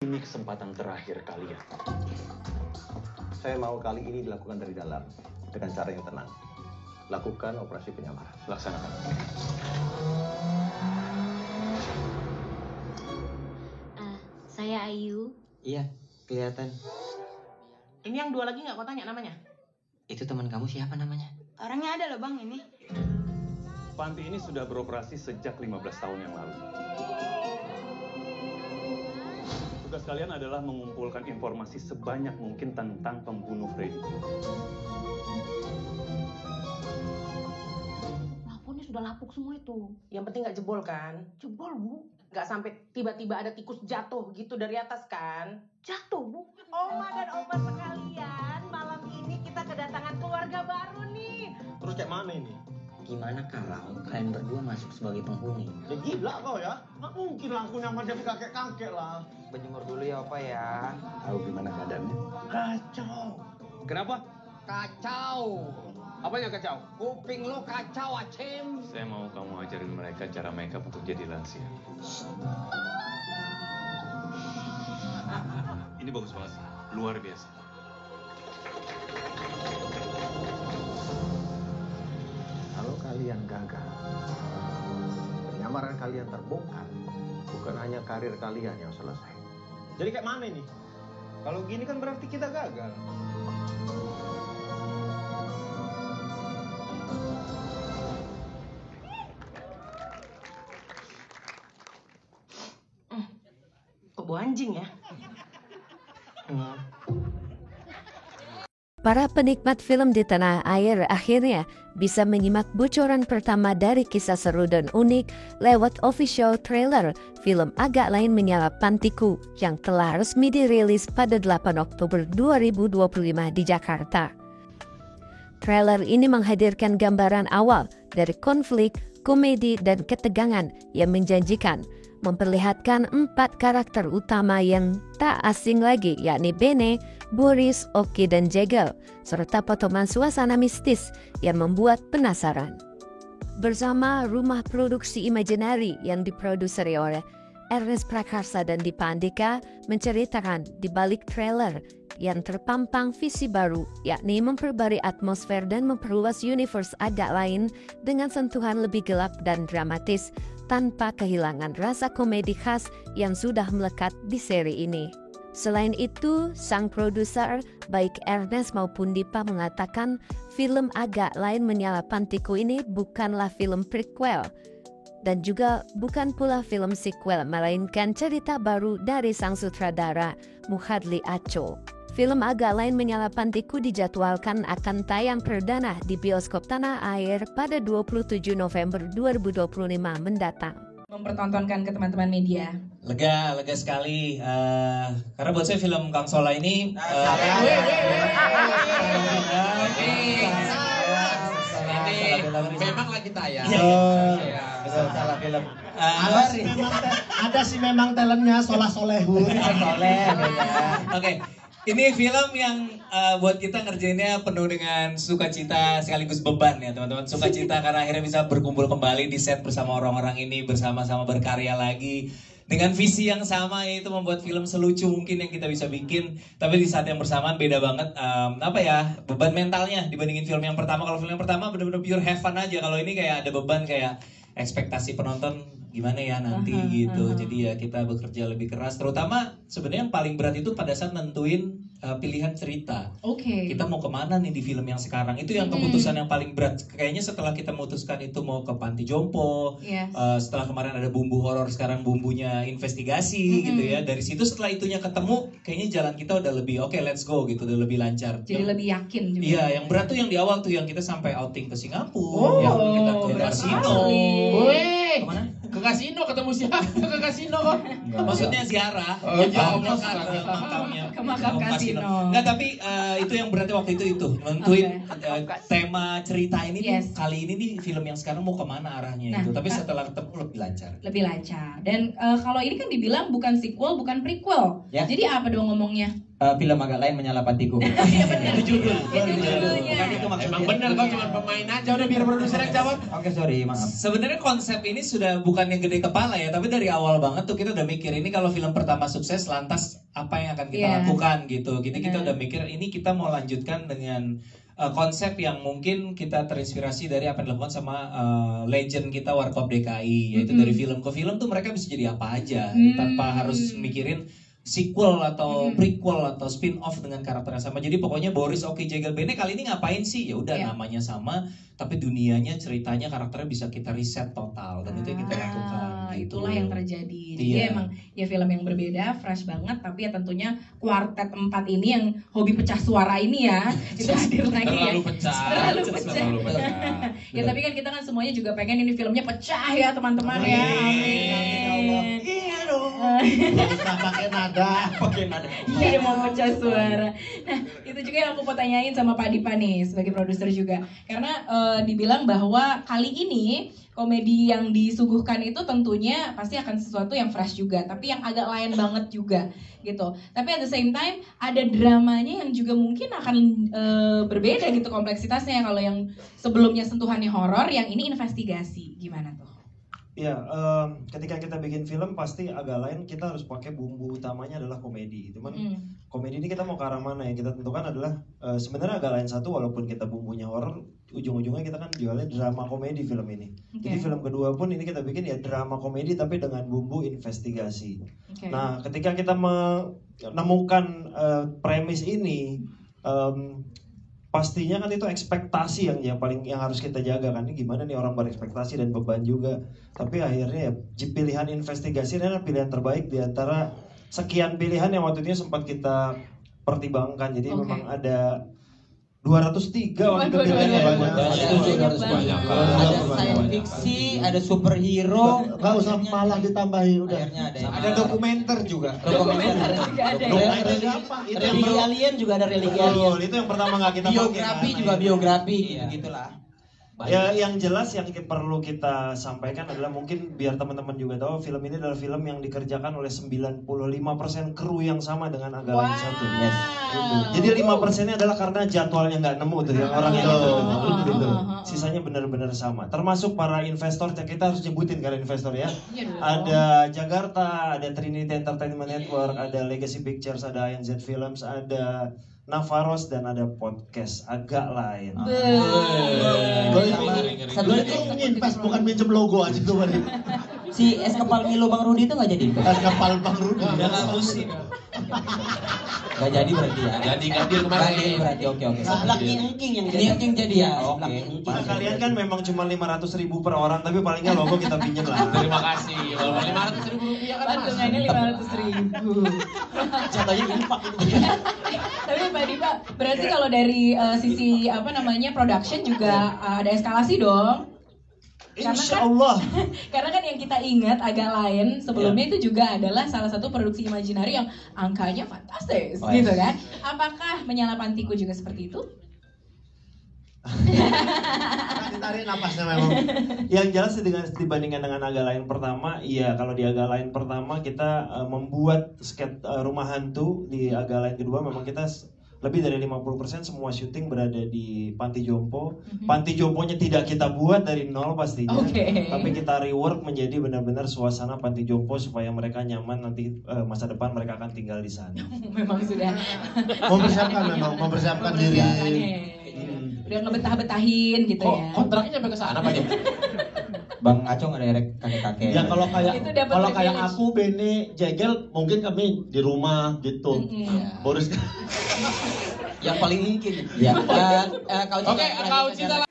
Ini kesempatan terakhir kalian. Saya mau kali ini dilakukan dari dalam, dengan cara yang tenang. Lakukan operasi penyamaran. Laksanakan. Saya Ayu. Iya, kelihatan. Ini yang dua lagi nggak kau tanya namanya? Itu teman kamu siapa namanya? Orangnya ada loh bang ini. Panti ini sudah beroperasi sejak 15 tahun yang lalu. Tugas kalian adalah mengumpulkan informasi sebanyak mungkin tentang pembunuh Freddy. Plafonnya sudah lapuk semua itu. Yang penting nggak jebol kan? Jebol bu. Nggak sampai tiba-tiba ada tikus jatuh gitu dari atas kan? Jatuh bu. Oma dan opa sekalian, malam ini kita kedatangan keluarga baru nih. Terus kayak mana ini? Gimana kalau kalian berdua masuk sebagai penghuni? Ya gila kau ya. Nggak mungkin lah aku nyamar jadi kakek-kakek lah. Berjemur dulu ya Opa ya. Tahu gimana keadaannya? Kacau. Kenapa? Kacau. Apanya kacau? Kuping lo kacau, Acem. Saya mau kamu ajarin mereka cara makeup untuk jadi lansia. Ini bagus banget. Luar biasa. Kalau kalian gagal, penyamaran kalian terbongkar, bukan hanya karir kalian yang selesai. Jadi kayak mana ini? Kalau gini kan berarti kita gagal. Kok bau anjing ya? Para penikmat film di tanah air akhirnya bisa menyimak bocoran pertama dari kisah seru dan unik lewat official trailer film Agak Lain Menyala Pantiku yang telah resmi dirilis pada 8 Oktober 2025 di Jakarta. Trailer ini menghadirkan gambaran awal dari konflik, komedi, dan ketegangan yang menjanjikan, memperlihatkan 4 karakter utama yang tak asing lagi, yakni Bene, Boris, Oki, dan Jegel, serta potongan suasana mistis yang membuat penasaran. Bersama rumah produksi Imaginary yang diproduseri oleh Ernest Prakarsa dan Dipa Andika menceritakan di balik trailer yang terpampang visi baru, yakni memperbarui atmosfer dan memperluas universe Agak Lain dengan sentuhan lebih gelap dan dramatis tanpa kehilangan rasa komedi khas yang sudah melekat di seri ini. Selain itu, sang produser baik Ernest maupun Dipa mengatakan film Agak Lain Menyala Pantiku ini bukanlah film prequel dan juga bukan pula film sequel, melainkan cerita baru dari sang sutradara Muhadli Aco. Film Agak Lain Menyala Pantiku dijadwalkan akan tayang perdana di bioskop tanah air pada 27 November 2025 mendatang. Mempertontonkan ke teman-teman media. Lega sekali. Karena buat saya film Kang Sola ini memang lagi tayang. Salah film. Ada sih memang talentnya Solehun. Oke. Ini film yang buat kita ngerjainnya penuh dengan sukacita sekaligus beban ya teman-teman. Sukacita karena akhirnya bisa berkumpul kembali di set bersama orang-orang ini, bersama-sama berkarya lagi. Dengan visi yang sama, yaitu membuat film selucu mungkin yang kita bisa bikin. Tapi di saat yang bersamaan beda banget, beban mentalnya dibandingin film yang pertama. Kalau film yang pertama benar-benar pure have fun aja. Kalau ini kayak ada beban, kayak ekspektasi penonton gimana ya nanti gitu. Jadi ya kita bekerja lebih keras. Terutama sebenarnya yang paling berat itu pada saat nentuin pilihan cerita. Kita mau kemana nih di film yang sekarang? Itu yang keputusan yang paling berat. Kayaknya setelah kita memutuskan itu mau ke panti jompo, setelah kemarin ada bumbu horor, sekarang bumbunya investigasi gitu ya. Dari situ setelah itunya ketemu, kayaknya jalan kita udah lebih oke, let's go gitu, udah lebih lancar. Jadi lebih yakin juga. Iya, yang berat tuh yang di awal tuh yang kita sampai outing ke Singapura, yang kita ke kasino. Kemana? Ke kasino ketemu siapa? Ke kasino kok? Maksudnya ziarah. Makamnya. Ke makam kasino. Nggak, tapi itu yang beratnya waktu itu nentuin tema cerita ini kali ini nih film yang sekarang mau kemana arahnya itu. Tapi setelah ketemu lebih lancar. Lebih lancar. Dan kalau ini kan dibilang bukan sequel, bukan prequel. Ya. Jadi apa dong ngomongnya? Film Agak Lain Menyala Pantiku. Itu judul. Judulnya. Bukan itu maksudnya. Emang bener kau cuma pemain aja, udah biar produser yang jawab. Oke, sorry, maaf. Sebenarnya konsep ini sudah bukan bukan yang gede kepala ya, tapi dari awal banget tuh kita udah mikir ini kalau film pertama sukses, lantas apa yang akan kita lakukan gitu. Jadi kita udah mikir ini kita mau lanjutkan dengan konsep yang mungkin kita terinspirasi dari apa yang dilakukan sama legend kita Warkop DKI, yaitu dari film ke film tuh mereka bisa jadi apa aja tanpa harus mikirin sequel atau prequel atau spin-off dengan karakter yang sama. Jadi pokoknya Boris Oki Jegel Bene kali ini ngapain sih? Ya udah namanya sama, tapi dunianya, ceritanya, karakternya bisa kita riset total, dan itu yang kita lakukan. Gitu. Itulah yang terjadi. Jadi emang ya film yang berbeda, fresh banget, tapi ya tentunya kuartet 4 ini yang hobi pecah suara ini ya, itu hadir lagi ya. Terlalu pecah. Ya tapi kan kita kan semuanya juga pengen ini filmnya pecah ya teman-teman ya. Amin. Iya dong. Kita pakai nada. Iya mau pecah suara. Nah itu juga yang aku mau tanyain sama Pak Dipa nih sebagai produser juga, karena dibilang bahwa kali ini komedi yang disuguhkan itu tentunya pasti akan sesuatu yang fresh juga, tapi yang agak lain banget juga gitu. Tapi at the same time ada dramanya yang juga mungkin akan berbeda gitu kompleksitasnya. Kalau yang sebelumnya sentuhannya horor, yang ini investigasi. Gimana tuh? Ya, ketika kita bikin film pasti agak lain, kita harus pakai bumbu utamanya adalah komedi. Cuman komedi ini kita mau ke arah mana yang kita tentukan adalah sebenarnya agak lain satu, walaupun kita bumbunya horor, ujung-ujungnya kita kan jualnya drama komedi film ini. Jadi film kedua pun ini kita bikin ya drama komedi tapi dengan bumbu investigasi. Nah, ketika kita menemukan premis ini, pastinya kan itu ekspektasi yang harus kita jaga kan, ini gimana nih orang berekspektasi dan beban juga. Tapi akhirnya ya pilihan investigasi ini adalah pilihan terbaik di antara sekian pilihan yang waktu itu sempat kita pertimbangkan. Jadi memang ada 203 waktu itu pilihannya. Ada science fiksi, ada superhero. Gak usah malah ditambahi udah. Ada dokumenter juga. Dokumenter apa? Religi alien juga ada religi alien. Itu yang pertama nggak kita pakai. Biografi juga biografi gitulah. Ya yang jelas yang perlu kita sampaikan adalah mungkin biar teman-teman juga tahu film ini adalah film yang dikerjakan oleh 95% kru yang sama dengan Agak Lain Satu. Yes. Gitu. Jadi 5%-nya adalah karena jadwalnya nggak nemu tuh yang orang itu. Gitu. Sisanya benar-benar sama. Termasuk para investor, kita harus nyebutin kan investor ya. Ada Jakarta, ada Trinity Entertainment Network, ada Legacy Pictures, ada ANZ Films, ada Navaros, dan ada podcast Agak Lain. Sebelum itu nginvest bukan minjem logo aja tuh. Si es kepal Milo Bang Rudi itu nggak jadi? Es kepal Bang Rudi. Udah nggak musim. Gak jadi berarti ya? Jadi kemarin. Jadi berarti oke. Seblaknya engking yang jadi. Engking jadi ya. Oke. Nah, kalian kan memang cuma 500.000 per orang, tapi palingnya logo kita pinjem lah. Terima kasih. Walaupun 500.000 rupiah kan patungannya 500.000. Contohnya infak itu. Tapi Mbak Dipa, berarti kalau dari sisi production juga ada eskalasi dong? Insya Allah. Karena kan yang kita ingat Agak Lain sebelumnya itu juga adalah salah satu produksi imajinari yang angkanya fantastis, gitu kan? Apakah Menyalapantiku juga seperti itu? Ditarik napasnya memang. Yang jelas dibandingkan dengan Agak Lain pertama, iya kalau di Agak Lain pertama kita membuat rumah hantu, di Agak Lain kedua memang kita lebih dari 50% semua syuting berada di Panti Jompo. Panti Jomponya tidak kita buat dari nol pastinya, tapi kita rework menjadi benar-benar suasana Panti Jompo supaya mereka nyaman nanti masa depan mereka akan tinggal di sana. Memang sudah mempersiapkan diri. Udah ngebetah-betahin gitu ya. Kontraknya sampai ke sana Pak Dim. Bang Aco nggak ada kakek-kakek. Ya kalau kayak aku, Bene, Jegel mungkin kami di rumah gitu. Boris yang paling mungkin. Ya. Kalau Oke, kau cinta